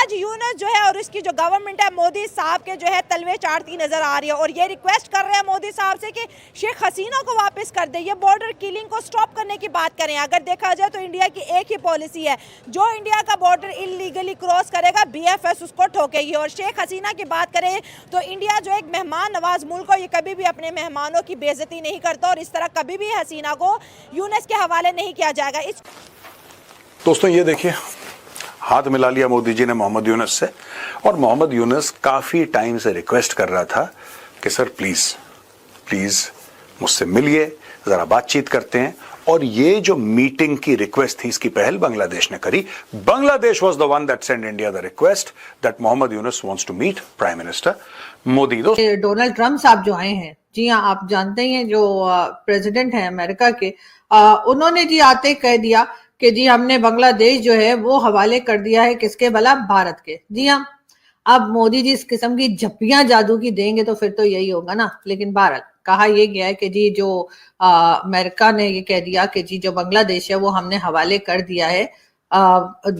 आज यूनुस जो है और उसकी जो गवर्नमेंट है मोदी साहब के जो है तलवे चाटती नजर आ रही है और ये रिक्वेस्ट कर रहे हैं मोदी साहब से कि शेख हसीना को वापस कर दे, ये बॉर्डर किलिंग को स्टॉप करने की बात करें। अगर देखा जाए तो इंडिया की एक ही पॉलिसी है, जो इंडिया का बॉर्डर इलीगली क्रॉस करेगा बीएफएस उसको ठोकेगी। और शेख हसीना की बात करें तो इंडिया जो एक मेहमान नवाज मुल्क है, ये कभी भी अपने मेहमानों की बेइज्जती नहीं करता और इस तरह कभी भी हसीना को यूनुस के हवाले नहीं किया जाएगा। इस दोस्तों ये देखिए, हाथ मिला लिया मोदी जी ने मोहम्मद यूनुस से और मोहम्मद यूनुस काफी टाइम से रिक्वेस्ट कर रहा था कि सर प्लीज प्लीज मुझसे मिलिए, जरा बातचीत करते हैं। और ये जो मीटिंग की रिक्वेस्ट थी, इसकी पहल बांग्लादेश ने करी। Bangladesh was the one that send India the request that Mohammad Yunus wants to meet prime minister Modi. Donald Trump साहब जो आए हैं, जी हाँ, आप जानते ही हैं, जो प्रेसिडेंट हैं अमेरिका के, उन्होंने जी आते कह दिया कि जी हमने बांग्लादेश जो है वो हवाले कर दिया है किसके, भला भारत के। जी हाँ, अब मोदी जी इस किस्म की झप्पियां जादू की देंगे तो फिर तो यही होगा ना। लेकिन भारत कहा यह गया है कि जी जो अमेरिका ने ये कह दिया कि जी जो बांग्लादेश है वो हमने हवाले कर दिया है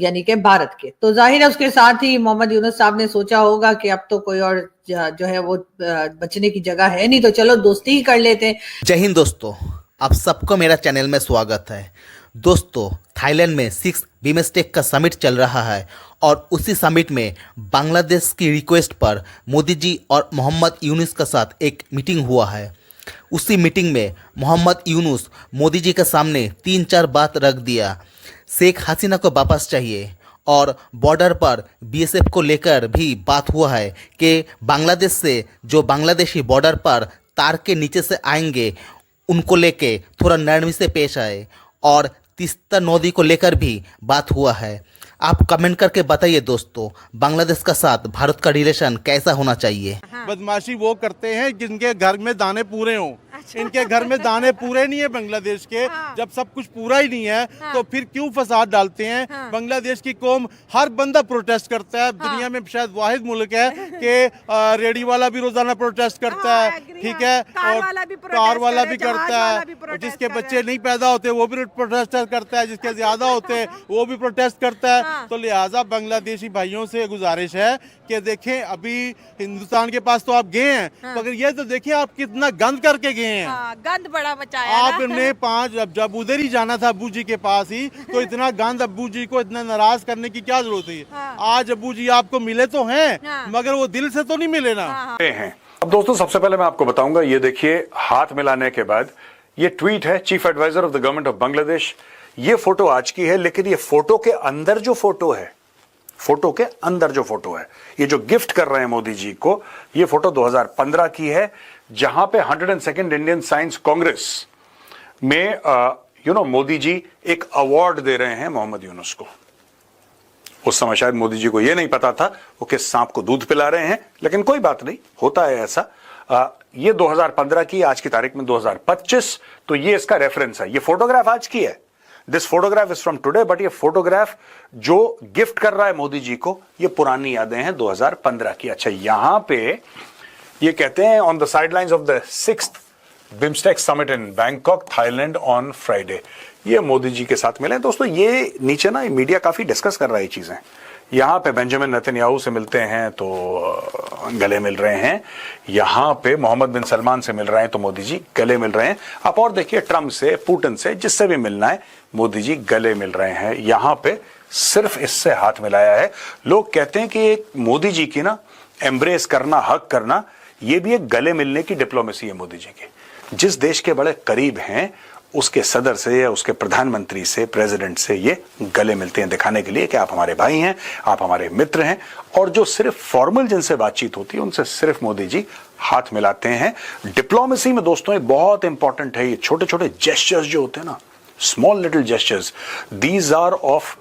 यानी कि भारत के। तो जाहिर है उसके साथ ही मोहम्मद यूनुस साहब ने सोचा होगा कि अब तो कोई और जो है वो बचने की जगह है नहीं, तो चलो दोस्ती ही कर लेते हैं। जय हिंद दोस्तों, आप सबको मेरा चैनल में स्वागत है। दोस्तों, थाईलैंड में 6 बिमस्टेक का समिट चल रहा है और उसी समिट में बांग्लादेश की रिक्वेस्ट पर मोदी जी और मोहम्मद यूनुस के साथ एक मीटिंग हुआ है। उसी मीटिंग में मोहम्मद यूनुस मोदी जी के सामने 3-4 बात रख दिया। शेख हसीना को वापस चाहिए और बॉर्डर पर बीएसएफ को लेकर भी बात हुआ है कि बांग्लादेश से जो बांग्लादेशी बॉर्डर पर तार के नीचे से आएंगे उनको लेके थोड़ा नरमी से पेश आए। और तीस्ता नदी को लेकर भी बात हुआ है। आप कमेंट करके बताइए दोस्तों, बांग्लादेश का साथ भारत का रिलेशन कैसा होना चाहिए। बदमाशी वो करते हैं जिनके घर में दाने पूरे हों। इनके घर में दाने पूरे नहीं है बांग्लादेश के। जब सब कुछ पूरा ही नहीं है तो फिर क्यों फसाद डालते हैं। बांग्लादेश की कौम, हर बंदा प्रोटेस्ट करता है। दुनिया में शायद वाहिद मुल्क है कि रेडी वाला भी रोजाना प्रोटेस्ट करता है, ठीक है, और कार वाला भी करता है। जिसके बच्चे नहीं पैदा होते वो भी प्रोटेस्ट करता है, जिसके ज्यादा होते हैं वो भी प्रोटेस्ट करता है। तो लिहाजा बांग्लादेशी भाइयों से गुजारिश है कि देखें, अभी हिंदुस्तान के पास तो आप गए हैं, मगर ये तो देखिए आप कितना गंद करके गए हैं। गंद बड़ा मचाया आपने 5 जब उधर ही जाना था अब्बू जी के पास ही, तो इतना गंद अब्बू जी को इतना नाराज करने की क्या जरूरत है। आज अब्बू जी आपको मिले तो हैं, मगर वो दिल से तो नहीं मिले ना। अब दोस्तों सबसे पहले मैं आपको बताऊंगा, ये देखिए हाथ मिलाने के बाद ये ट्वीट है chief adviser of the government of Bangladesh. ये फोटो आज की है, लेकिन ये फोटो के अंदर जो फोटो है, फोटो के अंदर जो फोटो है, ये जो गिफ्ट कर रहे हैं मोदी जी को, ये फोटो 2015 की है, जहां पे 102nd इंडियन साइंस कांग्रेस में मोदी जी एक अवार्ड दे रहे हैं मोहम्मद यूनुस को। उस समय शायद मोदी जी को यह नहीं पता था वो किस सांप को दूध पिला रहे हैं, लेकिन कोई बात नहीं, होता है ऐसा। ये 2015 की, आज की तारीख में 2025, तो ये इसका रेफरेंस है। ये फोटोग्राफ आज की है, this photograph is from today, but ये फोटोग्राफ जो गिफ्ट कर रहा है मोदी जी को, ये पुरानी यादें हैं 2015 की। अच्छा, यहां पे ये कहते हैं on the sidelines of the 6th BIMSTEC summit in Bangkok, Thailand on Friday. ये मोदी जी के साथ मिले। दोस्तों ये नीचे ना मीडिया काफी डिस्कस कर रहा है चीजें। यहां पे बेंजामिन नेतन्याहू से मिलते हैं तो गले मिल रहे हैं, यहां पे मोहम्मद बिन सलमान से मिल रहे हैं तो मोदी जी गले मिल रहे हैं। आप और देखिए, ट्रंप से, पुतिन से, जिससे भी मिलना है मोदी जी गले मिल रहे हैं। यहां पे सिर्फ इससे हाथ मिलाया है। लोग कहते हैं कि एक मोदी जी की ना एम्ब्रेस करना, हक करना, ये भी एक गले मिलने की डिप्लोमेसी है मोदी जी की। जिस देश के बड़े करीब हैं उसके सदर से या उसके प्रधानमंत्री से, प्रेसिडेंट से ये गले मिलते हैं, दिखाने के लिए कि आप हमारे भाई हैं, आप हमारे मित्र हैं। और जो सिर्फ फॉर्मल जिनसे बातचीत होती है उनसे सिर्फ मोदी जी हाथ मिलाते हैं। डिप्लोमेसी में दोस्तों ये बहुत इंपॉर्टेंट है। ये छोटे छोटे जेस्चर्स जो होते हैं ना, small little gestures, these are of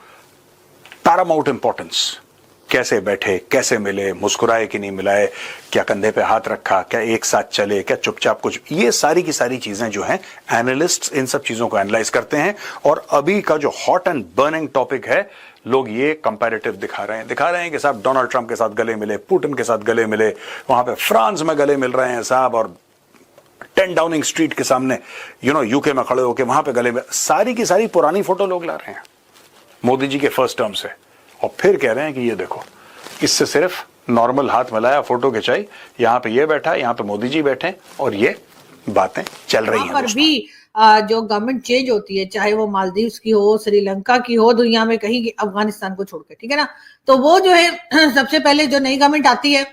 paramount importance. कैसे बैठे, कैसे मिले, मुस्कुराए कि नहीं मिलाए, क्या कंधे पे हाथ रखा, क्या एक साथ चले, क्या चुपचाप कुछ, ये सारी की सारी चीजें जो हैं, एनालिस्ट्स इन सब चीजों को एनालाइज करते हैं। और अभी का जो हॉट एंड बर्निंग टॉपिक है, लोग ये कंपैरेटिव दिखा रहे हैं कि साहब डोनाल्ड ट्रंप के साथ गले मिले, पुतिन के साथ गले मिले, वहां पे फ्रांस में गले मिल रहे हैं साहब, और 10 डाउनिंग स्ट्रीट के सामने यूके में खड़े होकर वहां पे गले मिले। सारी की सारी पुरानी फोटो लोग ला रहे हैं मोदी जी के फर्स्ट टर्म से, और फिर कह रहे हैं कि ये देखो इससे सिर्फ नॉर्मल हाथ मिलाया, फोटो खिंचाई, यहाँ पे ये बैठा है, यहाँ पे मोदी जी बैठे हैं और ये बातें चल रही हैं पर दोस्तों। भी जो गवर्नमेंट चेंज होती है, चाहे वो मालदीव्स की हो, श्रीलंका की हो, दुनिया में कहीं की, अफगानिस्तान को छोड़कर, ठीक है ना, तो वो जो है सबसे पहले जो नई गवर्नमेंट आती है,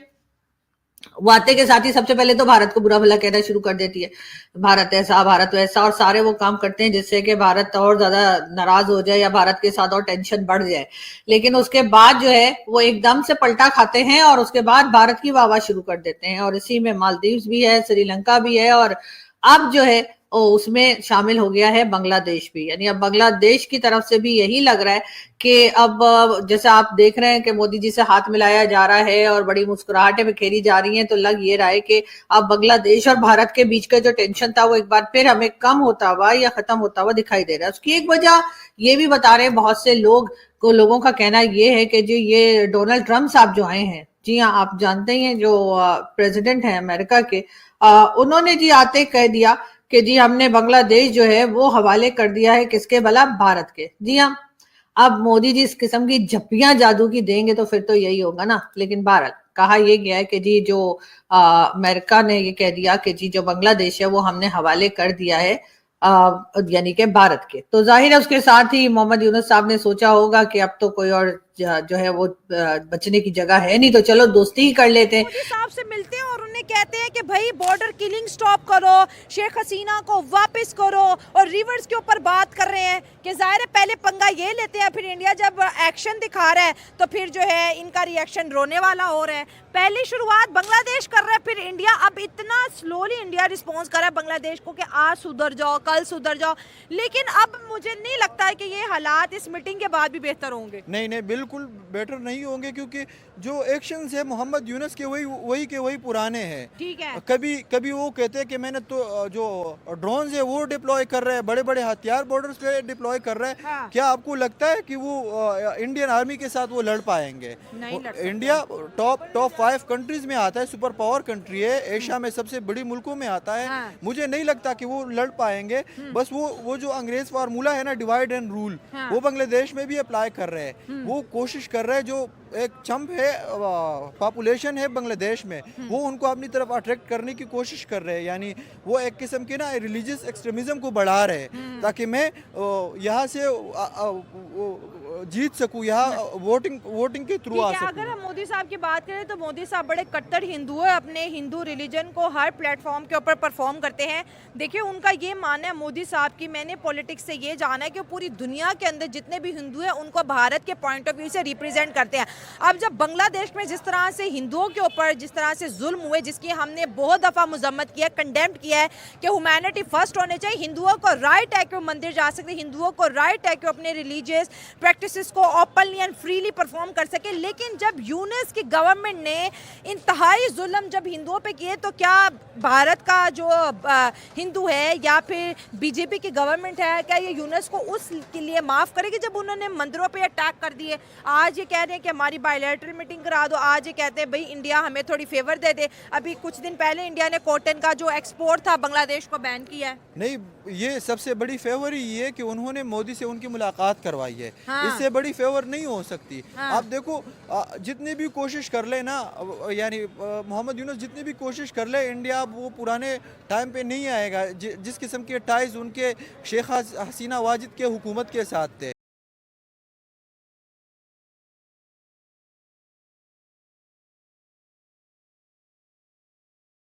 वो आते के साथ ही सबसे पहले तो भारत को बुरा भला कहना शुरू कर देती है, भारत ऐसा, भारत वैसा, और सारे वो काम करते हैं जिससे कि भारत और ज्यादा नाराज हो जाए या भारत के साथ और टेंशन बढ़ जाए। लेकिन उसके बाद जो है वो एकदम से पलटा खाते हैं और उसके बाद भारत की वाहवाही शुरू कर देते हैं, और इसी में मालदीव्स भी है, श्रीलंका भी है, और अब जो है उसमें शामिल हो गया है बांग्लादेश भी। यानी अब बांग्लादेश की तरफ से भी यही लग रहा है कि अब जैसे आप देख रहे हैं कि मोदी जी से हाथ मिलाया जा रहा है और बड़ी मुस्कुराहटें बिखेरी जा रही हैं, तो लग ये रहा है कि अब बांग्लादेश और भारत के बीच का जो टेंशन था वो एक बार फिर हमें कम होता हुआ या खत्म होता हुआ दिखाई दे रहा है। उसकी एक वजह ये भी बता रहे हैं बहुत से लोगों का कहना ये है कि जो ये डोनाल्ड ट्रंप साहब जो आए हैं, जी हाँ, आप जानते ही हैं, जो प्रेसिडेंट हैं अमेरिका के, उन्होंने जी आते कह दिया कि जी हमने बांग्लादेश जो है वो हवाले कर दिया है किसके, भला भारत के। जी हाँ, अब मोदी जी इस किस्म की झप्पियां जादू की देंगे तो फिर तो यही होगा ना। लेकिन बहरहाल कहा यह गया है कि जी जो अमेरिका ने ये कह दिया कि जी जो बांग्लादेश है वो हमने हवाले कर दिया है यानी कि भारत के, तो जाहिर है उसके साथ ही मोहम्मद यूनुस साहब ने सोचा होगा कि अब तो कोई और जो है वो बचने की जगह है नहीं, तो चलो दोस्ती ही कर लेते हैं। मोदी साहब से मिलते हैं और उन्हें कहते हैं कि भाई बॉर्डर किलिंग स्टॉप करो, शेख हसीना को वापस करो, और रिवर्स के ऊपर बात कर रहे हैं कि जाहिर है पहले पंगा ये लेते हैं, फिर इंडिया जब एक्शन दिखा रहा है तो फिर जो है इनका रिएक्शन रोने वाला हो रहा है। पहली शुरुआत बांग्लादेश कर रहा है, फिर इंडिया, अब इतना स्लोली इंडिया रिस्पॉन्स कर रहा है बांग्लादेश को कि आज सुधर जाओ, कल सुधर जाओ, लेकिन अब मुझे नहीं लगता है कि ये हालात इस मीटिंग के बाद भी बेहतर होंगे। नहीं, बिल्कुल बेटर नहीं होंगे, क्योंकि जो एक्शंस है मोहम्मद यूनुस के वही पुराने हैं। ठीक है, कभी वो कहते हैं कि मैंने तो जो ड्रोन है वो डिप्लॉय कर रहे हैं, बड़े बड़े हथियार बॉर्डर्स पे डिप्लॉय कर रहे हैं। हाँ। क्या आपको लगता है कि वो इंडियन आर्मी के साथ वो लड़ पाएंगे? नहीं लड़ सकते। इंडिया टॉप 5 कंट्रीज में आता है, सुपर पावर कंट्री है, एशिया में सबसे बड़ी मुल्कों में आता है। हाँ। मुझे नहीं लगता कि वो लड़ पाएंगे। बस वो जो अंग्रेज फार्मूला है ना, डिवाइड एंड रूल, हाँ। वो बांग्लादेश में भी अप्लाई कर रहे हैं। वो कोशिश कर रहे हैं, जो एक चंप है पॉपुलेशन है बांग्लादेश में, वो उनको अपनी तरफ अट्रैक्ट करने की कोशिश कर रहे हैं। यानी वो एक किस्म की ना रिलीजियस एक्सट्रीमिज्म को बढ़ा रहे हैं, ताकि मैं यहाँ से जीत सकूं, यहाँ वोटिंग के थ्रू आ ठीक है। सकूं। अगर हम मोदी साहब की बात करें तो मोदी साहब बड़े कट्टर हिंदू है, अपने हिंदू रिलीजन को हर प्लेटफॉर्म के ऊपर परफॉर्म करते हैं। देखिए उनका ये मानना है मोदी साहब की, मैंने पॉलिटिक्स से ये जाना है कि पूरी दुनिया के अंदर जितने भी हिंदू हैं उनको भारत के पॉइंट ऑफ व्यू से रिप्रेजेंट करते हैं। अब जब बांग्लादेश में जिस तरह से हिंदुओं के ऊपर जिस तरह से जुल्म हुए, जिसकी हमने बहुत दफ़ा मजम्मत किया, कंडेम्ड किया है कि ह्यूमैनिटी फर्स्ट होने चाहिए, हिंदुओं को राइट है कि वो मंदिर जा सकते, हिंदुओं को राइट है कि अपने रिलीजियस प्रैक्टिसेस को ओपनली एंड फ्रीली परफॉर्म कर सके। लेकिन जब यूनुस की गवर्नमेंट ने इंतहाई जुल्म जब हिंदुओं पे किए, तो क्या भारत का जो हिंदू है या फिर बीजेपी की गवर्नमेंट है, क्या ये यूनुस को उसके लिए माफ़ करेगी जब उन्होंने मंदिरों पे अटैक कर दिए? आज ये कह रहे हैं कि हमारी बायलैटरल मीटिंग करा दो, आज ये कहते हैं भाई इंडिया हमें थोड़ी फेवर दे दे। अभी कुछ दिन पहले इंडिया ने कॉटन का जो एक्सपोर्ट था बांग्लादेश को बैन किया है। नहीं, ये सबसे बड़ी फेवर ही ये है कि उन्होंने मोदी से उनकी मुलाकात करवाई है। हाँ। इससे बड़ी फेवर नहीं हो सकती। हाँ। आप देखो, जितनी भी कोशिश कर ले ना, यानी मोहम्मद यूनुस जितनी भी कोशिश कर ले, इंडिया वो पुराने टाइम पे नहीं आएगा जिस किस्म के टाइज उनके शेख हसीना वाजिद के हुकूमत के साथ थे।